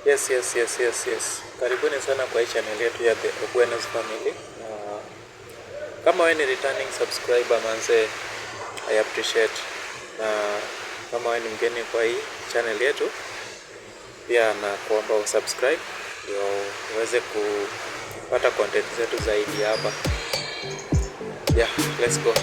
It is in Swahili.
Yes. Karibuni sana kwa hii channel yetu ya The Awareness Family. Kama wewe ni returning subscriber manze, I appreciate. Na kama wewe ni mgeni kwa hii channel yetu, pia na kuomba usubscribe ndio uweze kupata content zetu zaidi hapa. Yeah, let's go.